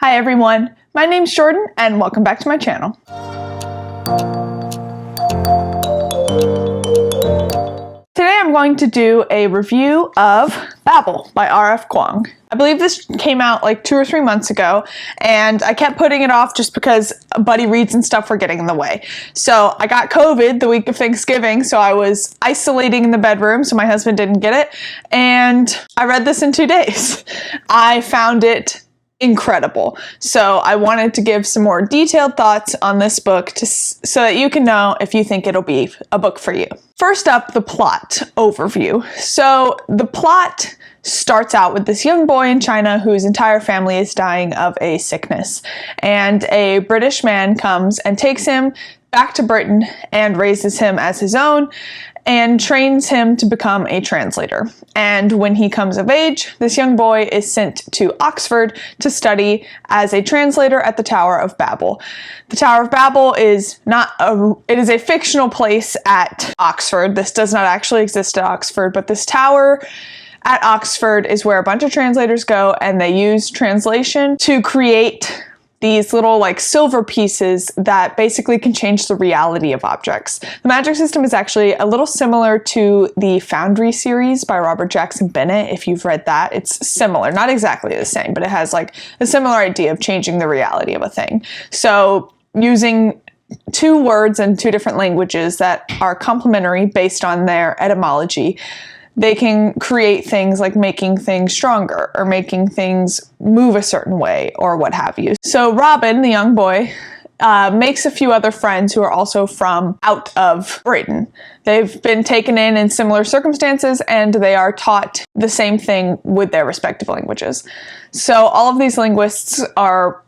Hi everyone, my name's Jordan and welcome back to my channel. Today I'm going to do a review of Babel by R.F. Kuang. I believe this came out like 2 or 3 months ago, and I kept putting it off just because buddy reads and stuff were getting in the way. So I got COVID the week of Thanksgiving, so I was isolating in the bedroom so my husband didn't get it, and I read this in 2 days. I found it incredible. So I wanted to give some more detailed thoughts on this book so that you can know if you think it'll be a book for you. First up, the plot overview. So the plot starts out with this young boy in China whose entire family is dying of a sickness. And a British man comes and takes him back to Britain and raises him as his own and trains him to become a translator. And when he comes of age, this young boy is sent to Oxford to study as a translator at the Tower of Babel. The Tower of Babel is it is a fictional place at Oxford. This does not actually exist at Oxford, but this tower at Oxford is where a bunch of translators go, and they use translation to create these little like silver pieces that basically can change the reality of objects. The magic system is actually a little similar to the Foundry series by Robert Jackson Bennett. If you've read that, it's similar, not exactly the same, but it has like a similar idea of changing the reality of a thing. So using 2 words in 2 different languages that are complementary based on their etymology, they can create things like making things stronger or making things move a certain way or what have you. So Robin, the young boy, makes a few other friends who are also from out of Britain. They've been taken in similar circumstances, and they are taught the same thing with their respective languages. So all of these linguists are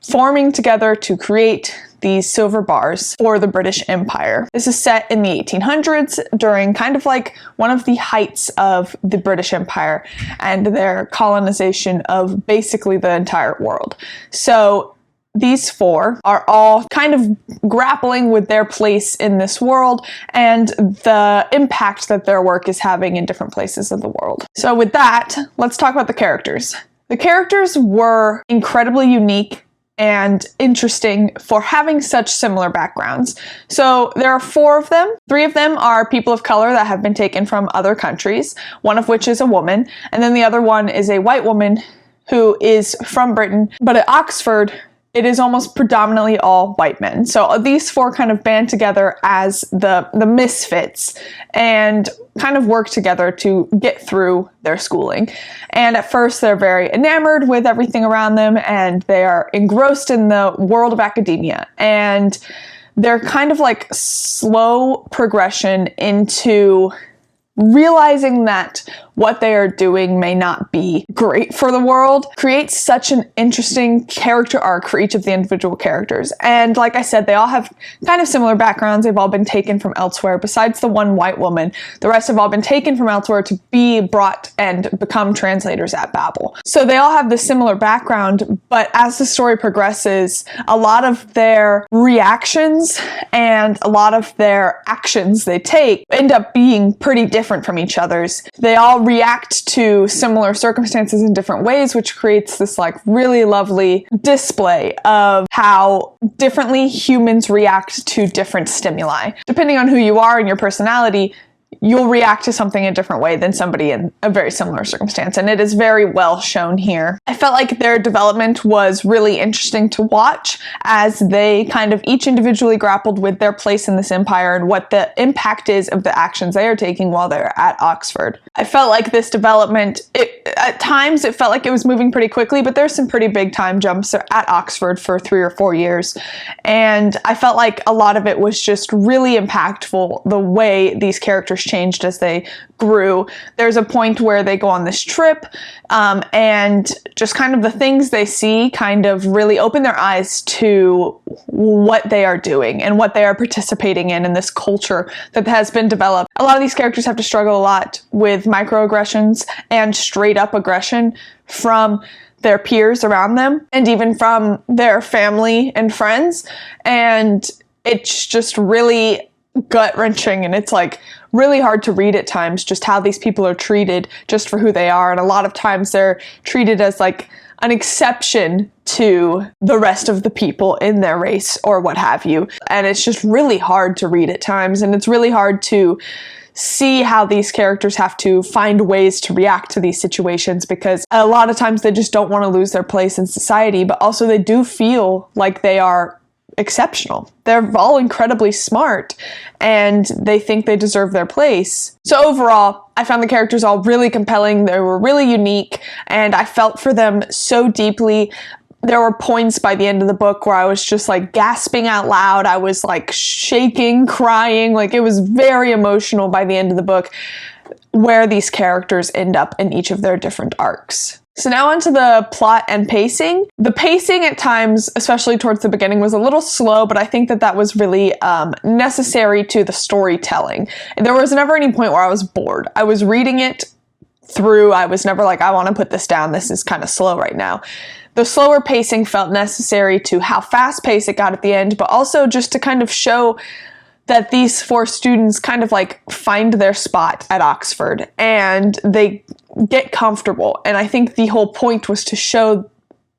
forming together to create these silver bars for the British Empire. This is set in the 1800s during kind of like one of the heights of the British Empire and their colonization of basically the entire world. So these 4 are all kind of grappling with their place in this world and the impact that their work is having in different places of the world. So with that, let's talk about the characters. The characters were incredibly unique and interesting for having such similar backgrounds. So there are 4 of them. 3 of them are people of color that have been taken from other countries, one of which is a woman, and then the other one is a white woman who is from Britain, but at Oxford, it is almost predominantly all white men. So these 4 kind of band together as the misfits and kind of work together to get through their schooling. And at first they're very enamored with everything around them, and they are engrossed in the world of academia. And they're kind of like slow progression into realizing that what they are doing may not be great for the world creates such an interesting character arc for each of the individual characters. And like I said, they all have kind of similar backgrounds. They've all been taken from elsewhere. Besides the one white woman, the rest have all been taken from elsewhere to be brought and become translators at Babel. So they all have this similar background, but as the story progresses, a lot of their reactions and a lot of their actions they take end up being pretty different from each other's. They all react to similar circumstances in different ways, which creates this like really lovely display of how differently humans react to different stimuli. Depending on who you are and your personality, you'll react to something a different way than somebody in a very similar circumstance, and it is very well shown here. I felt like their development was really interesting to watch as they kind of each individually grappled with their place in this empire and what the impact is of the actions they are taking while they're at Oxford. I felt like this development, at times it felt like it was moving pretty quickly, but there's some pretty big time jumps at Oxford for 3 or 4 years, and I felt like a lot of it was just really impactful, the way these characters changed as they grew. There's a point where they go on this trip, and just kind of the things they see kind of really open their eyes to what they are doing and what they are participating in this culture that has been developed. A lot of these characters have to struggle a lot with microaggressions and straight up aggression from their peers around them and even from their family and friends, and it's just really gut-wrenching, and it's like really hard to read at times just how these people are treated just for who they are, and a lot of times they're treated as like an exception to the rest of the people in their race or what have you. And it's just really hard to read at times, and it's really hard to see how these characters have to find ways to react to these situations, because a lot of times they just don't want to lose their place in society, but also they do feel like they are exceptional. They're all incredibly smart and they think they deserve their place. So overall, I found the characters all really compelling. They were really unique and I felt for them so deeply. There were points by the end of the book where I was just like gasping out loud. I was like shaking, crying. Like it was very emotional by the end of the book where these characters end up in each of their different arcs. So now onto the plot and pacing. The pacing at times, especially towards the beginning, was a little slow, but I think that was really necessary to the storytelling. There was never any point where I was bored. I was reading it through. I was never like, I want to put this down. This is kind of slow right now. The slower pacing felt necessary to how fast-paced it got at the end, but also just to kind of show that these 4 students kind of like find their spot at Oxford and they get comfortable. And I think the whole point was to show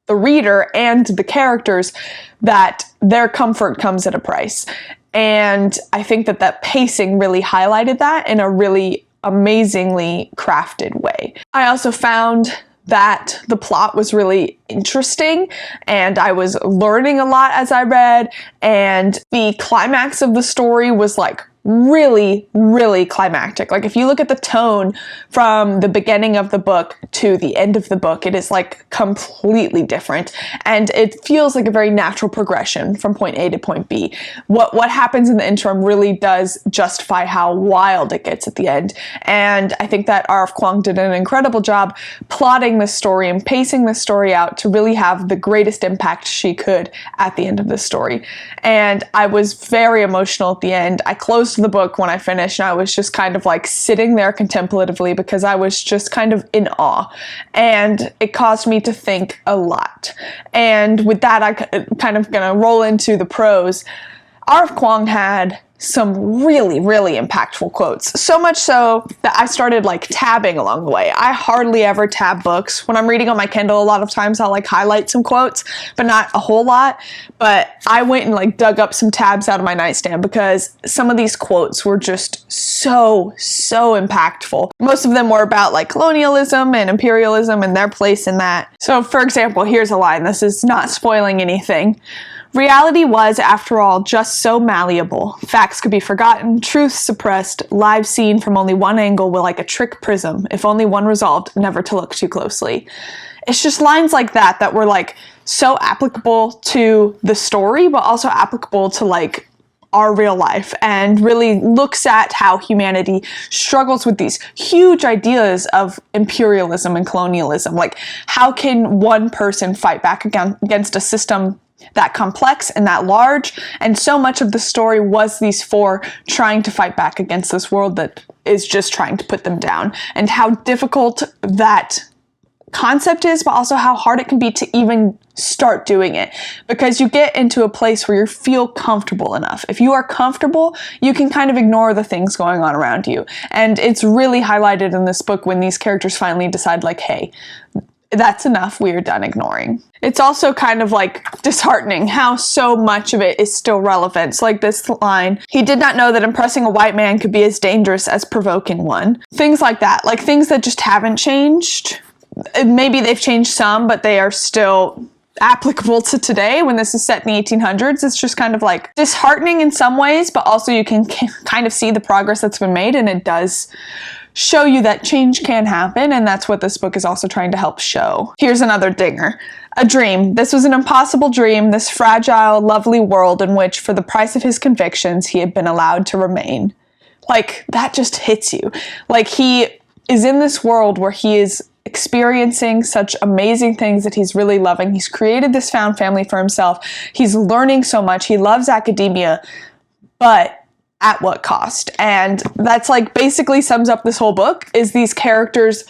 the reader and the characters that their comfort comes at a price. And I think that pacing really highlighted that in a really amazingly crafted way. I also found that the plot was really interesting and I was learning a lot as I read, and the climax of the story was like really, really climactic. Like if you look at the tone from the beginning of the book to the end of the book, it is like completely different. And it feels like a very natural progression from point A to point B. What happens in the interim really does justify how wild it gets at the end. And I think that R.F. Kuang did an incredible job plotting this story and pacing this story out to really have the greatest impact she could at the end of the story. And I was very emotional at the end. I closed the book when I finished and I was just kind of like sitting there contemplatively because I was just kind of in awe, and it caused me to think a lot. And with that, I kind of gonna roll into the prose. R.F. Kuang had some really, really impactful quotes. So much so that I started like tabbing along the way. I hardly ever tab books. When I'm reading on my Kindle, a lot of times I'll like highlight some quotes, but not a whole lot. But I went and like dug up some tabs out of my nightstand because some of these quotes were just so impactful. Most of them were about like colonialism and imperialism and their place in that. So for example, here's a line. This is not spoiling anything. Reality was, after all, just so malleable. Facts could be forgotten, truths suppressed, lives seen from only one angle were like a trick prism, if only one resolved never to look too closely. It's just lines like that were like so applicable to the story, but also applicable to like our real life, and really looks at how humanity struggles with these huge ideas of imperialism and colonialism. Like, how can one person fight back against a system that complex and that large? And so much of the story was these 4 trying to fight back against this world that is just trying to put them down, and how difficult that concept is, but also how hard it can be to even start doing it, because you get into a place where you feel comfortable enough. If you are comfortable, you can kind of ignore the things going on around you. And it's really highlighted in this book when these characters finally decide like, hey, that's enough, we are done ignoring. It's also kind of like disheartening how so much of it is still relevant. So like this line, he did not know that impressing a white man could be as dangerous as provoking one. Things like that, like things that just haven't changed. Maybe they've changed some, but they are still applicable to today when this is set in the 1800s. It's just kind of like disheartening in some ways, but also you can kind of see the progress that's been made, and it does show you that change can happen, and that's what this book is also trying to help show. Here's another dinger. A dream. This was an impossible dream, this fragile, lovely world in which, for the price of his convictions, he had been allowed to remain. Like, that just hits you. Like, he is in this world where he is experiencing such amazing things that he's really loving. He's created this found family for himself. He's learning so much. He loves academia, but at what cost? And that's like basically sums up this whole book, is these characters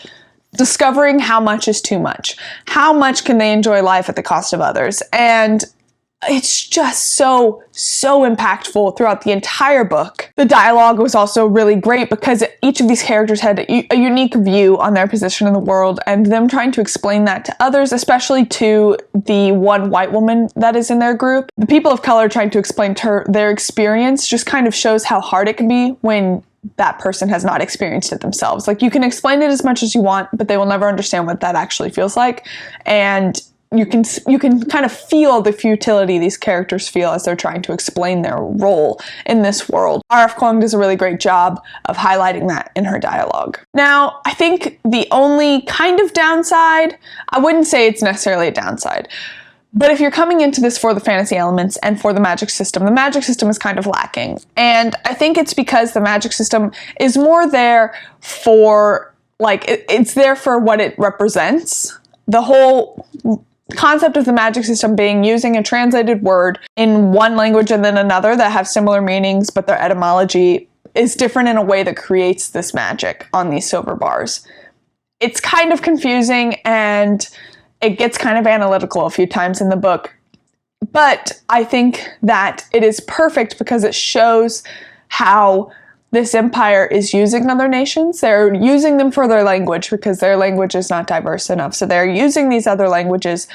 discovering how much is too much. How much can they enjoy life at the cost of others? And it's just so impactful throughout the entire book. The dialogue was also really great because each of these characters had a unique view on their position in the world, and them trying to explain that to others, especially to the one white woman that is in their group. The people of color trying to explain to her their experience just kind of shows how hard it can be when that person has not experienced it themselves. Like, you can explain it as much as you want, but they will never understand what that actually feels like. And you can kind of feel the futility these characters feel as they're trying to explain their role in this world. R.F. Kuang does a really great job of highlighting that in her dialogue. Now, I think the only kind of downside, I wouldn't say it's necessarily a downside, but if you're coming into this for the fantasy elements and for the magic system is kind of lacking. And I think it's because the magic system is more there for, like, it's there for what it represents. The whole concept of the magic system being using a translated word in one language and then another that have similar meanings, but their etymology is different in a way that creates this magic on these silver bars. It's kind of confusing, and it gets kind of analytical a few times in the book, but I think that it is perfect because it shows how this empire is using other nations. They're using them for their language because their language is not diverse enough. So they're using these other languages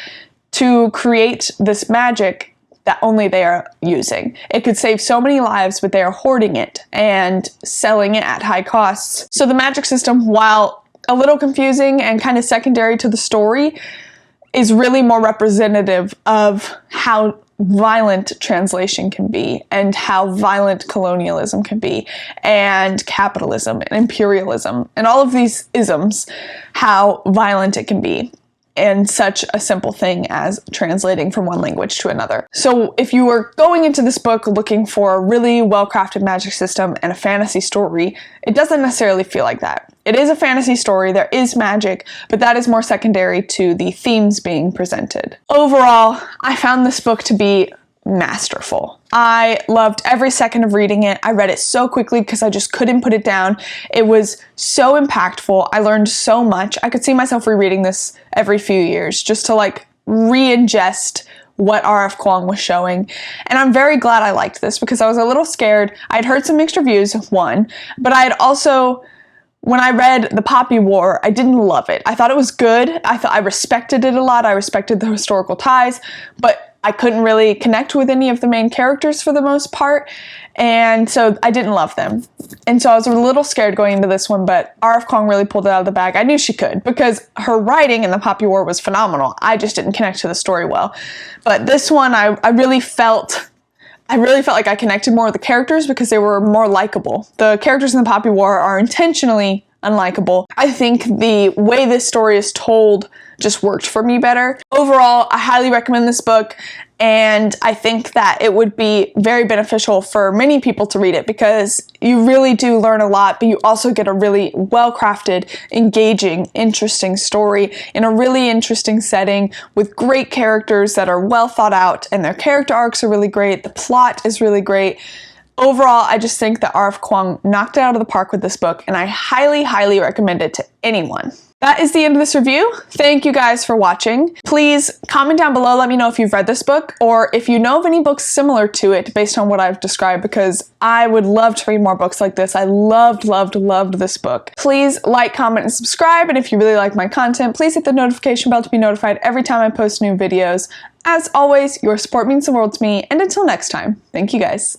to create this magic that only they are using. It could save so many lives, but they are hoarding it and selling it at high costs. So the magic system, while a little confusing and kind of secondary to the story, is really more representative of how violent translation can be, and how violent colonialism can be, and capitalism and imperialism and all of these isms, how violent it can be, and such a simple thing as translating from one language to another. So if you were going into this book looking for a really well-crafted magic system and a fantasy story, it doesn't necessarily feel like that. It is a fantasy story, there is magic, but that is more secondary to the themes being presented. Overall, I found this book to be masterful. I loved every second of reading it. I read it so quickly because I just couldn't put it down. It was so impactful. I learned so much. I could see myself rereading this every few years just to, like, re-ingest what R.F. Kuang was showing. And I'm very glad I liked this because I was a little scared. I'd heard some mixed reviews, one, but I had also, when I read The Poppy War, I didn't love it. I thought it was good. I respected it a lot. I respected the historical ties, but I couldn't really connect with any of the main characters for the most part, and so I didn't love them. And so I was a little scared going into this one, but R.F. Kuang really pulled it out of the bag. I knew she could, because her writing in The Poppy War was phenomenal. I just didn't connect to the story well. But this one, I really felt like I connected more with the characters because they were more likable. The characters in The Poppy War are intentionally unlikable. I think the way this story is told just worked for me better. Overall, I highly recommend this book, and I think that it would be very beneficial for many people to read it because you really do learn a lot, but you also get a really well-crafted, engaging, interesting story in a really interesting setting with great characters that are well thought out, and their character arcs are really great. The plot is really great. Overall, I just think that R.F. Kuang knocked it out of the park with this book, and I highly, highly recommend it to anyone. That is the end of this review. Thank you guys for watching. Please comment down below, let me know if you've read this book, or if you know of any books similar to it based on what I've described, because I would love to read more books like this. I loved this book. Please like, comment, and subscribe, and if you really like my content, please hit the notification bell to be notified every time I post new videos. As always, your support means the world to me, and until next time, thank you guys.